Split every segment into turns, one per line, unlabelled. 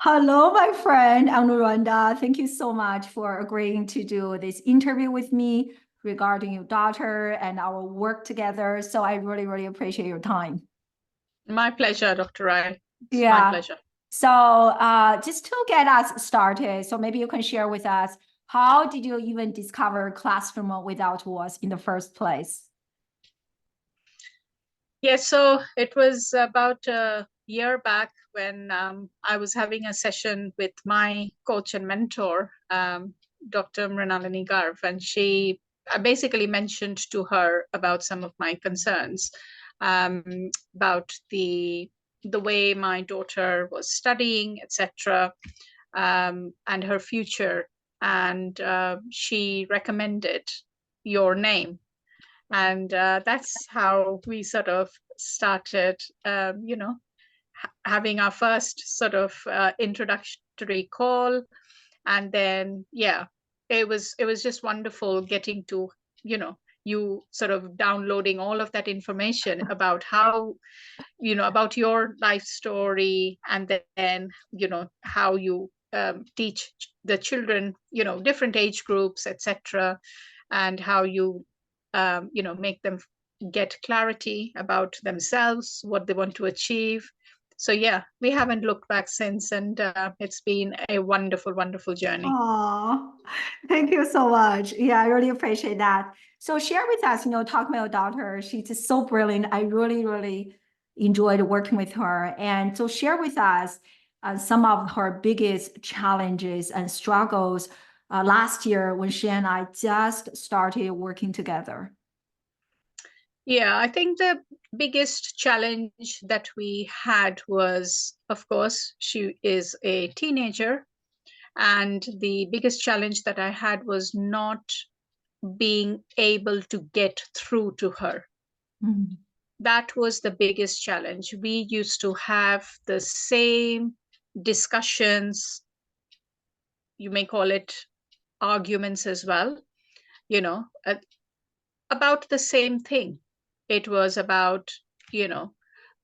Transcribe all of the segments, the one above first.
Hello, my friend Anuradha. Thank you so much for agreeing to do this interview with me regarding your daughter and our work together. So I really, really appreciate your time.
My pleasure, Dr. Rai. It's my
Yeah.
pleasure.
So just to get us started, so maybe you can share with us, how did you even discover Classroom Without Walls in the first place?
Yes, so it was about a year back when I was having a session with my coach and mentor, Dr. Mrinalini Garg, and I basically mentioned to her about some of my concerns um, about the way my daughter was studying, etc., and her future. And she recommended your name. And that's how we sort of started, having our first sort of introductory call. And then, yeah, it was just wonderful getting to, you sort of downloading all of that information about how, about your life story, and then, how you teach the children, different age groups, etc., and how you, make them get clarity about themselves, what they want to achieve. So yeah, we haven't looked back since, and it's been a wonderful, wonderful journey.
Oh, thank you so much. Yeah, I really appreciate that. So share with us, talk about your daughter. She's just so brilliant. I really, really enjoyed working with her. And so share with us some of her biggest challenges and struggles last year when she and I just started working together.
Yeah, I think the biggest challenge that we had was, of course, she is a teenager. And the biggest challenge that I had was not being able to get through to her.
Mhm.
That was the biggest challenge. We used to have the same discussions, you may call it arguments as well, you know, uh, about the same thing. It was about, you know,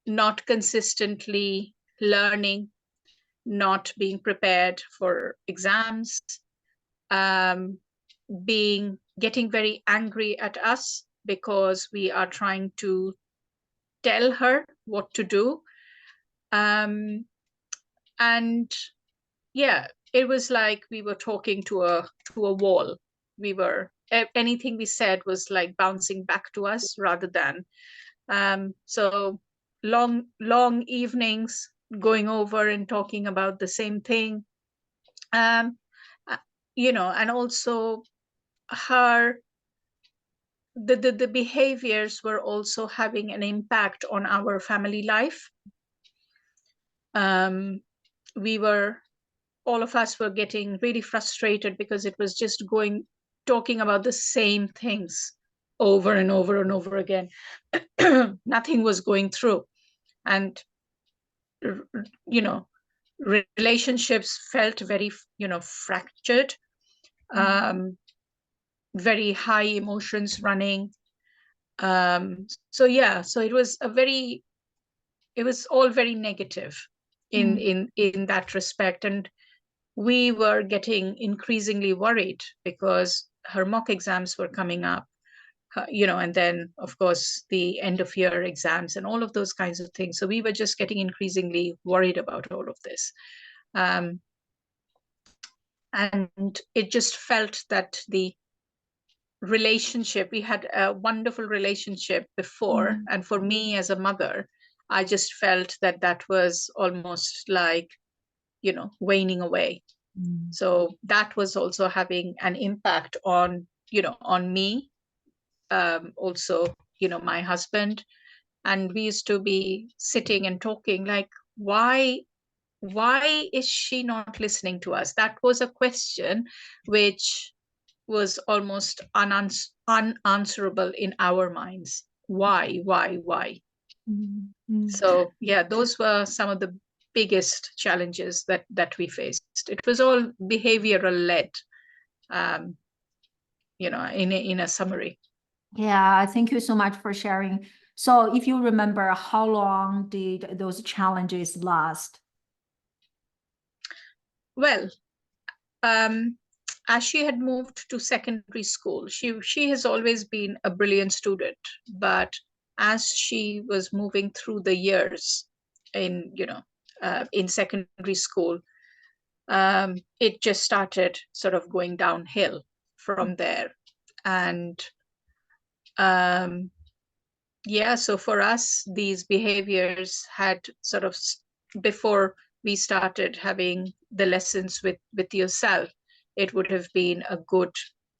not consistently learning, not being prepared for exams, um, getting very angry at us because we are trying to tell her what to do. Um, and yeah, it was like we were talking to a wall. Anything we said was like bouncing back to us rather than so long evenings going over and talking about the same thing. um uh, and also her the behaviors were also having an impact on our family life. um we were All of us were getting really frustrated because it was just talking about the same things over and over and over again. Nothing was going through. And, you know, relationships felt very, fractured, um, very high emotions running. So it was all very negative
Mm.
in that respect. And we were getting increasingly worried because her mock exams were coming up, and then, of course, the end of year exams and all of those kinds of things. So we were just getting increasingly worried about all of this. Um, and it just felt that the relationship, we had a wonderful relationship before.
Mm.
And for me as a mother, I just felt that that was almost like, waning away.
Mm.
So that was also having an impact on, on me, also, my husband. And we used to be sitting and talking like, why is she not listening to us? That was a question which was almost unanswerable in our minds. Why?
Mm. Mm.
So yeah, those were some of the biggest challenges that we faced. It was all behavioral led, um, in a summary.
Yeah, thank you so much for sharing. So if you remember, how long did those challenges last?
Well, um, as she had moved to secondary school, she has always been a brilliant student, but as she was moving through the years in, in secondary school, it just started sort of going downhill from there. And um, yeah, so for us, these behaviors had sort of, before we started having the lessons with yourself, it would have been a good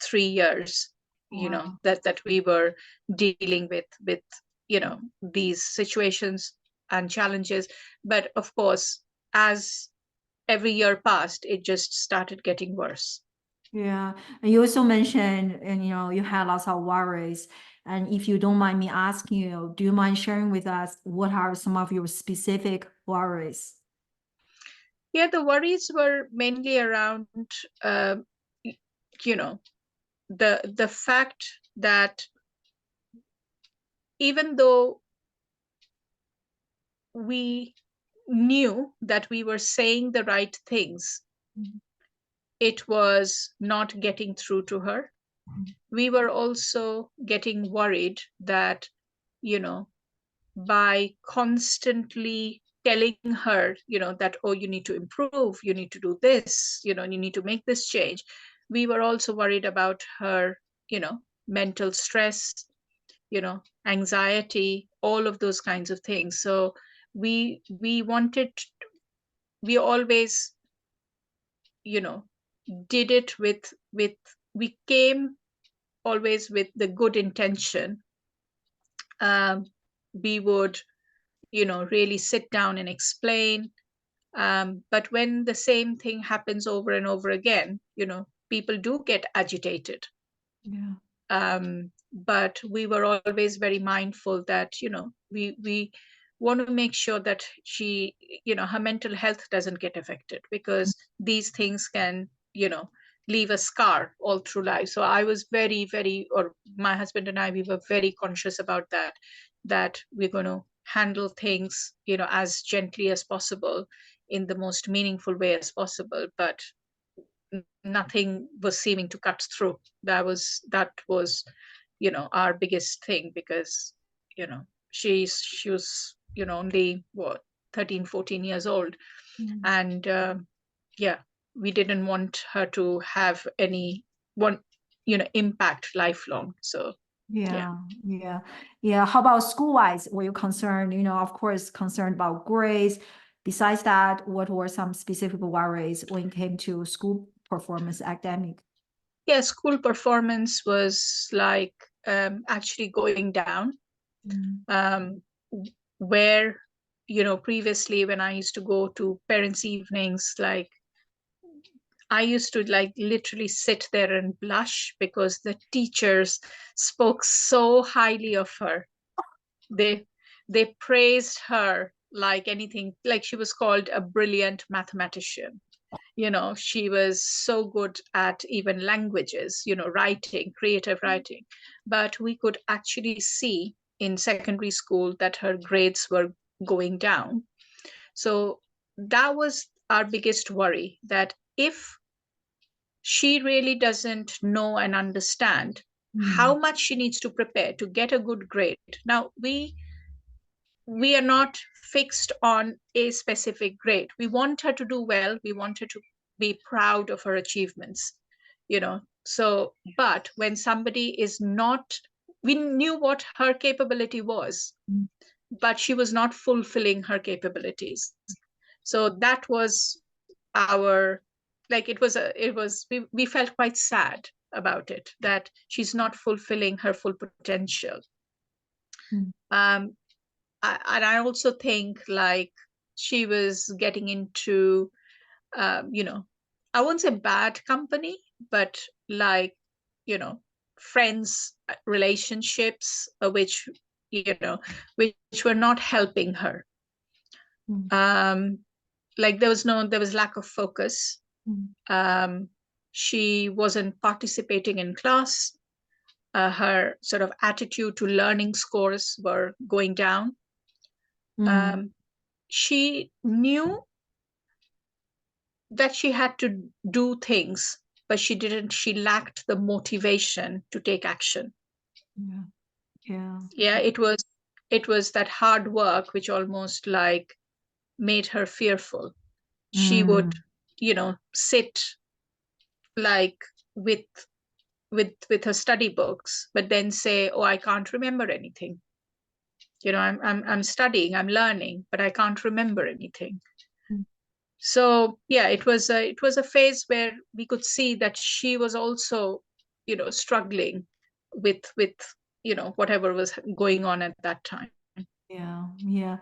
3 years,
Wow.
that we were dealing with, these situations and challenges. But of course, as every year passed, it just started getting worse.
Yeah, and you also mentioned, and you had lots of worries. And if you don't mind me asking you, do you mind sharing with us what are some of your specific worries?
Yeah, the worries were mainly around, uh, you know, the fact that even though we knew that we were saying the right things,
Mhm.
it was not getting through to her. We were also getting worried that, you know, by constantly telling her, that, oh, you need to improve, you need to do this, you need to make this change. We were also worried about her, mental stress, anxiety, all of those kinds of things. So we wanted, we always, you know, did it with we came always with the good intention. Um, we would, really sit down and explain. But when the same thing happens over and over again, people do get agitated.
Yeah.
But we were always very mindful that, we want to make sure that she, her mental health doesn't get affected, because these things can, leave a scar all through life. So I was very, very, or my husband and I, we were very conscious about that, that we're going to handle things, as gently as possible, in the most meaningful way as possible. But nothing was seeming to cut through. That was our biggest thing, because she was, only what, 13, 14 years old.
Mm.
And yeah, we didn't want her to have any one, impact lifelong. So yeah.
Yeah, yeah, yeah. How about school-wise? Were you concerned, of course, concerned about grades? Besides that, what were some specific worries when it came to school performance, academic?
Yeah, school performance was like, actually going down.
Mm.
um, where, previously when I used to go to parents' evenings, like, I used to, like, literally sit there and blush, because the teachers spoke so highly of her. They they praised her like anything, like she was called a brilliant mathematician. She was so good at even languages, writing, creative writing. But we could actually see in secondary school that her grades were going down. So that was our biggest worry, that if she really doesn't know and understand how
Mm.
much she needs to prepare to get a good grade. Now, we are not fixed on a specific grade. We want her to do well. We want her to be proud of her achievements, So, but when somebody is not, we knew what her capability was,
Mm.
but she was not fulfilling her capabilities. So that was our, like, we felt quite sad about it, that she's not fulfilling her full potential.
Mm.
Um, and I also think, like, she was getting into, you know, I won't say bad company, but, like, friends, relationships, which, which were not helping her.
Mm.
Um, like, there was lack of focus.
Mm.
Um, she wasn't participating in class. Her sort of attitude to learning scores were going down.
Mm.
She knew that she had to do things, but she lacked the motivation to take action.
Yeah. Yeah.
Yeah, it was that hard work which almost like made her fearful. She would,
Mm.
sit like with with her study books, but then say, "Oh, I can't remember anything. I'm studying, I'm learning, but I can't remember anything." So yeah, it was a phase where we could see that she was also, struggling with whatever was going on at that time.
Yeah, yeah.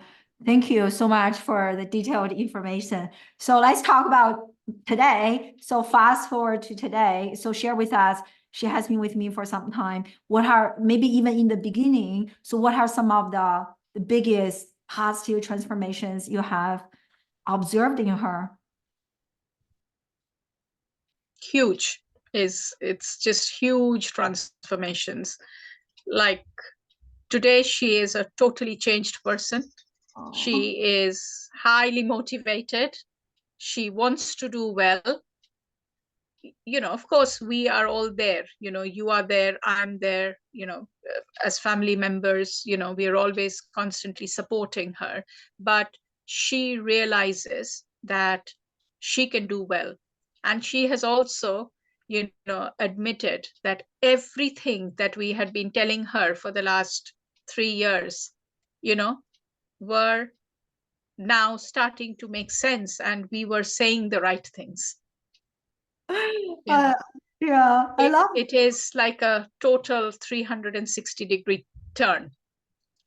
Thank you so much for the detailed information. So let's talk about today. So fast forward to today. So share with us, she has been with me for some time. What are, maybe even in the beginning, so what are some of the biggest positive transformations you have observed in her?
Huge. It's just huge transformations. Like today she is a totally changed person.
Oh,
She is highly motivated. She wants to do well. Of course, we are all there. You are there, I'm there, as family members, we are always constantly supporting her. But she realizes that she can do well. And she has also, admitted that everything that we had been telling her for the last 3 years, you know, were now starting to make sense, and we were saying the right things. you know
uh, yeah, I
it,
love.
it is like a total 360-degree turn,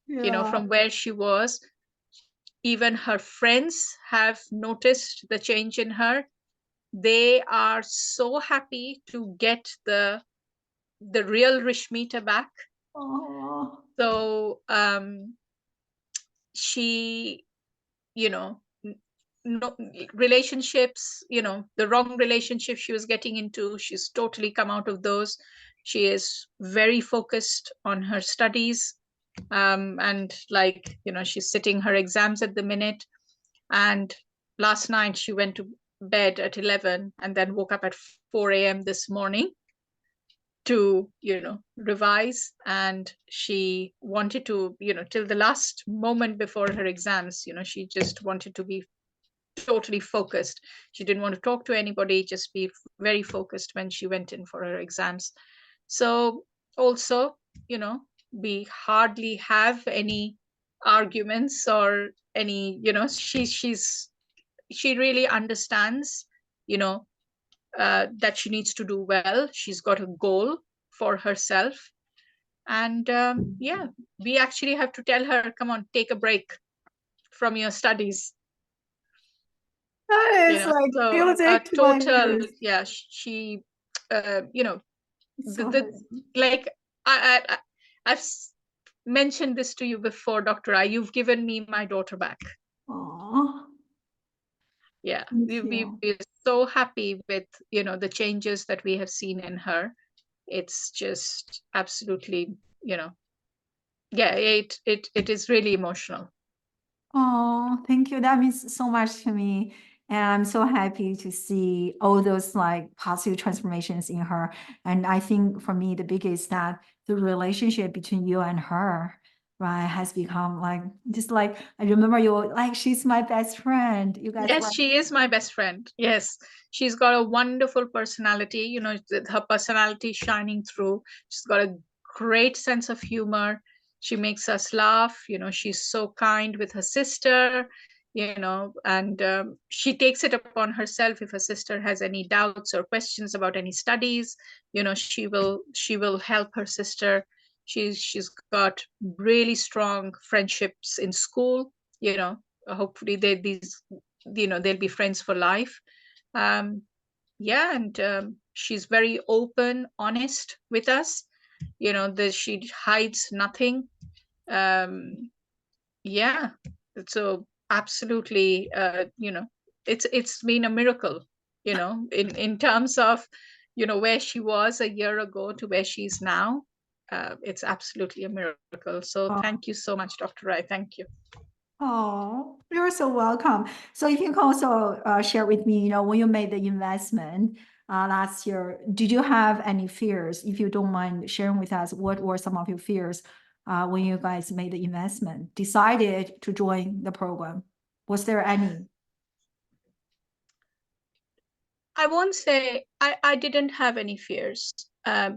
Yeah.
from where she was. Even her friends have noticed the change in her. They are so happy to get the real Rishmita back.
Oh,
So she, you know no relationships, the wrong relationship she was getting into, she's totally come out of those. She is very focused on her studies, and like, she's sitting her exams at the minute. And last night she went to bed at 11 and then woke up at 4 a.m. this morning to, revise. And she wanted to, till the last moment before her exams, she just wanted to be totally focused. She didn't want to talk to anybody, just be very focused when she went in for her exams. So also, you know, we hardly have any arguments or any, she really understands, you know, that she needs to do well. She's got a goal for herself. And yeah, we actually have to tell her, come on, take a break from your studies.
that is like
So a
music to my
total,
ears.
yeah, she uh, you know
It's
the,
so
the
happy.
like I've mentioned this to you before, Dr. I, you've given me my daughter back.
Oh,
Yeah,
thank you.
we're so happy with, the changes that we have seen in her. It's just absolutely, yeah, it is really emotional.
Oh, thank you. That means so much to me. And I'm so happy to see all those like positive transformations in her. And I think for me, the biggest that the relationship between you and her, right, has become like just like I remember you like she's my best friend. You guys
Yes,
like,
she is my best friend. Yes, she's got a wonderful personality. Her personality shining through. She's got a great sense of humor. She makes us laugh. She's so kind with her sister, and she takes it upon herself if her sister has any doubts or questions about any studies. She will help her sister. She's got really strong friendships in school. Hopefully they'll be friends for life. um yeah, and she's very open, honest with us. She hides nothing. Yeah, so absolutely, it's been a miracle, in terms of, where she was a year ago to where she's now. It's absolutely a miracle. So
oh,
thank you so much, Dr. Rai. Thank you.
Oh, you're so welcome. So if you can also share with me, when you made the investment last year, did you have any fears? If you don't mind sharing with us, what were some of your fears when you guys made the investment, decided to join the program? Was there any?
I won't say I didn't have any fears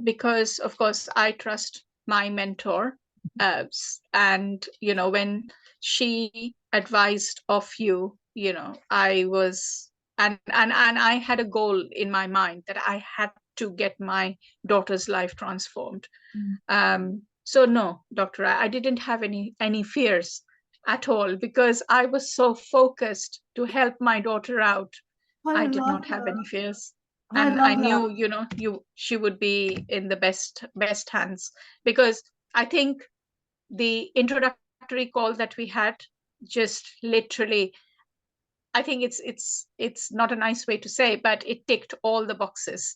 because, of course, I trust my mentor. And, when she advised of you, I was, and I had a goal in my mind that I had to get my daughter's life transformed.
Mm.
So no, doctor, I didn't have any fears at all because I was so focused to help my daughter out.
I
I did
love
not have
that.
any fears.
I
And I
love that.
knew, she would be in the best hands because I think the introductory call that we had just literally, I think it's not a nice way to say, but it ticked all the boxes,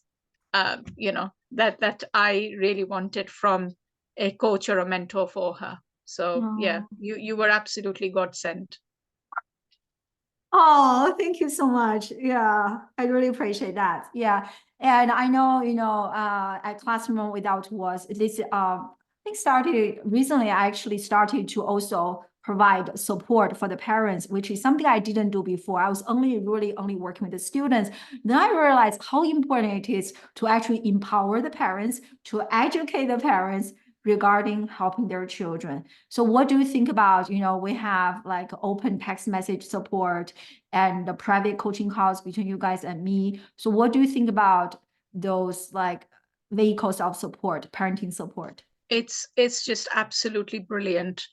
that I really wanted from a coach or a mentor for her. So yeah,
Oh.
you were absolutely God sent.
Oh, thank you so much. Yeah, I really appreciate that. Yeah. And I know, at Classroom Without Walls, this I think started recently, I actually started to also provide support for the parents, which is something I didn't do before. I was only working with the students. Then I realized how important it is to actually empower the parents, to educate the parents regarding helping their children. So what do you think about, we have like open text message support and the private coaching calls between you guys and me. So what do you think about those like vehicles of support, parenting support?
It's just absolutely brilliant.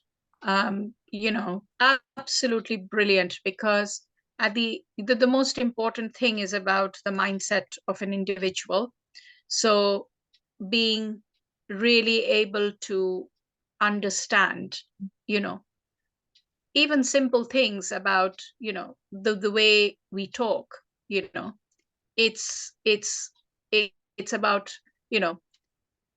Absolutely brilliant because at the most important thing is about the mindset of an individual. So being really able to understand, you know, even simple things about, the way we talk, you know, it's about, you know,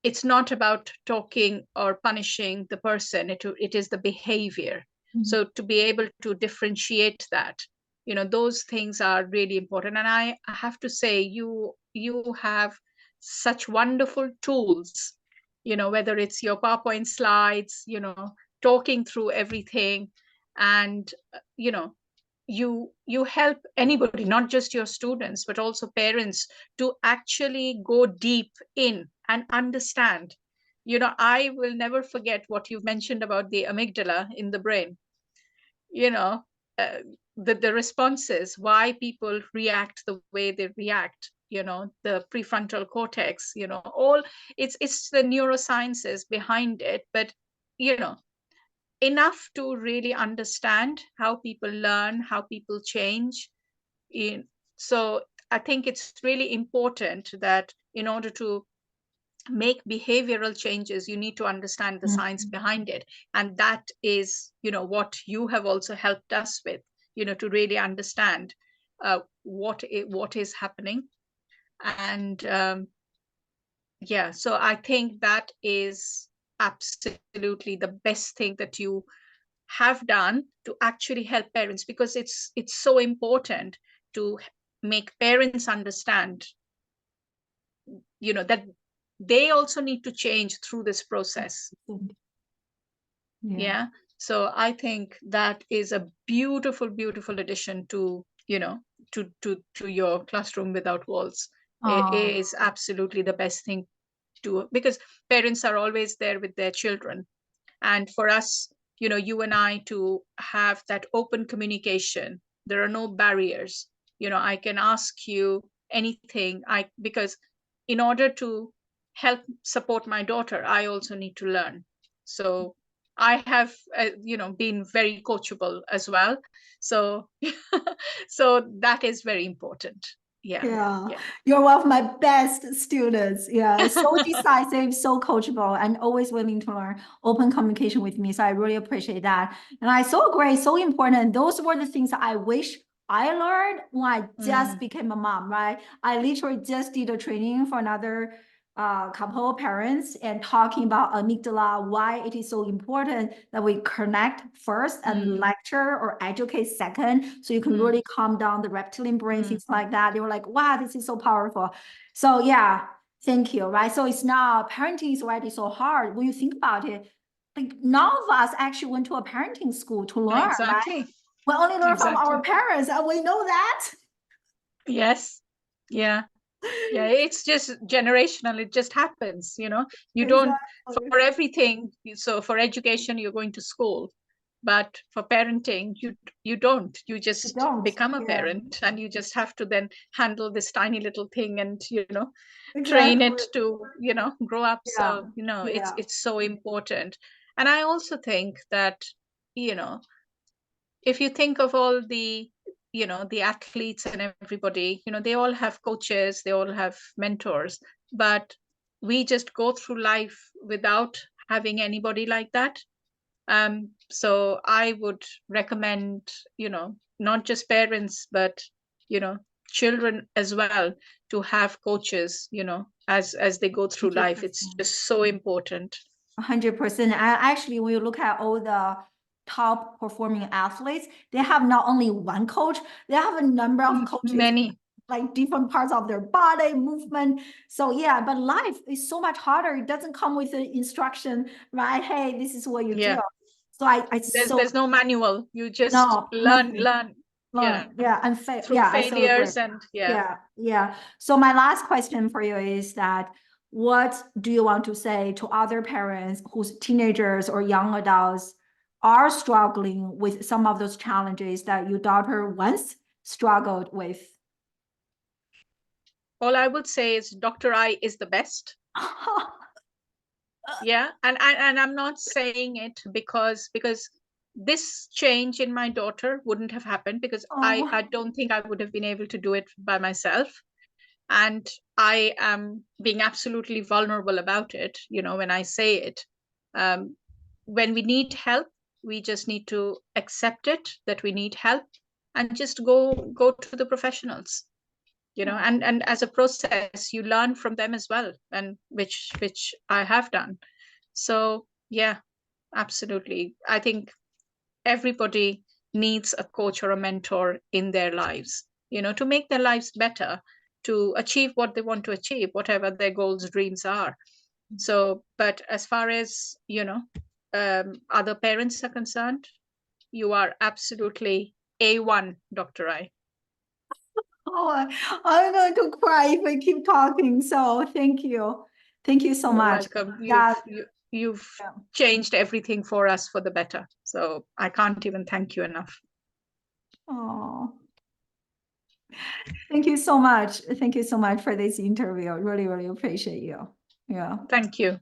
it's not about talking or punishing the person. It is the behavior.
Mhm.
So to be able to differentiate that, those things are really important. And I have to say, you have such wonderful tools, whether it's your PowerPoint slides, talking through everything. And you help anybody, not just your students but also parents, to actually go deep in and understand. I will never forget what you mentioned about the amygdala in the brain. you know uh, the responses, why people react the way they react, the prefrontal cortex, all, it's the neurosciences behind it. But you know enough to really understand how people learn, how people change. in so I think it's really important that in order to make behavioral changes, you need to understand the science
Mhm.
behind it. And that is, what you have also helped us with, to really understand what is happening. And yeah, so I think that is absolutely the best thing that you have done to actually help parents, because it's so important to make parents understand, that they also need to change through this process.
Yeah.
Yeah. So I think that is a beautiful, beautiful addition to, to your Classroom Without Walls. It
Oh,
is absolutely the best thing to, because parents are always there with their children. And for us, you and I, to have that open communication, there are no barriers. I can ask you anything, because in order to help support my daughter, I also need to learn. So I have been very coachable as well. So so that is very important. Yeah.
yeah.
Yeah.
You're one of my best students. Yeah. So decisive, so coachable, and always willing to learn, open communication with me. So I really appreciate that. And I so agree, so important. Those were the things that I wish I learned when I just
Mm,
became a mom, right? I literally just did a training for another couple of parents and talking about amygdala, why it is so important that we connect first and lecture or educate second, so you can really calm down the reptilian brain, things like that. They were like, wow, this is so powerful. So yeah, thank you, right? So it's now parenting is already so hard. When you think about it, like none of us actually went to a parenting school to learn,
Exactly.
right? We only learn from
Exactly.
our parents, and we know that.
Yes. Yeah. Yeah, it's just generational. It just happens, you know. You don't,
Exactly.
for everything. So for education, you're going to school, but for parenting, you don't. You
We
just
don't.
become a
Yeah,
parent, and you just have to then handle this tiny little thing, and train
exactly.
it to grow up.
Yeah,
So
yeah.
it's so important. And I also think that you know if you think of all the athletes and everybody, they all have coaches, they all have mentors, but we just go through life without having anybody like that. So I would recommend, not just parents, but children as well, to have coaches, as they go through life. It's
100%.
just so important.
100%. Actually, when you look at all the top performing athletes, they have not only one coach, they have a number of coaches,
Many.
like different parts of their body movement. So yeah, but life is so much harder. It doesn't come with the instruction, right? Hey, this is what you do.
Yeah.
So I so
There's no manual. You just
no,
learn,
nothing.
learn,
Learn. Yeah, and
through
yeah, I so agree.
failures, and yeah.
Yeah, yeah. So my last question for you is that what do you want to say to other parents whose teenagers or young adults are struggling with some of those challenges that your daughter once struggled with?
All I would say is Dr. I is the best. Yeah, and I'm not saying it because this change in my daughter wouldn't have happened, because I
Oh,
don't think I would have been able to do it by myself. And I am being absolutely vulnerable about it, when I say it. When we need help, we just need to accept it, that we need help, and just go to the professionals,
oh,
and as a process, you learn from them as well, and which I have done. So yeah, absolutely. I think everybody needs a coach or a mentor in their lives, to make their lives better, to achieve what they want to achieve, whatever their goals, dreams are. So, but as far as, other parents are concerned, you are absolutely A1, Dr. I.
oh, I'm going to cry if I keep talking. So thank you. Thank you so
You're
much.
welcome.
That,
You've
yeah.
changed everything for us for the better. So I can't even thank you enough.
Oh. Thank you so much. Thank you so much for this interview. Really, really appreciate you. Yeah.
Thank you.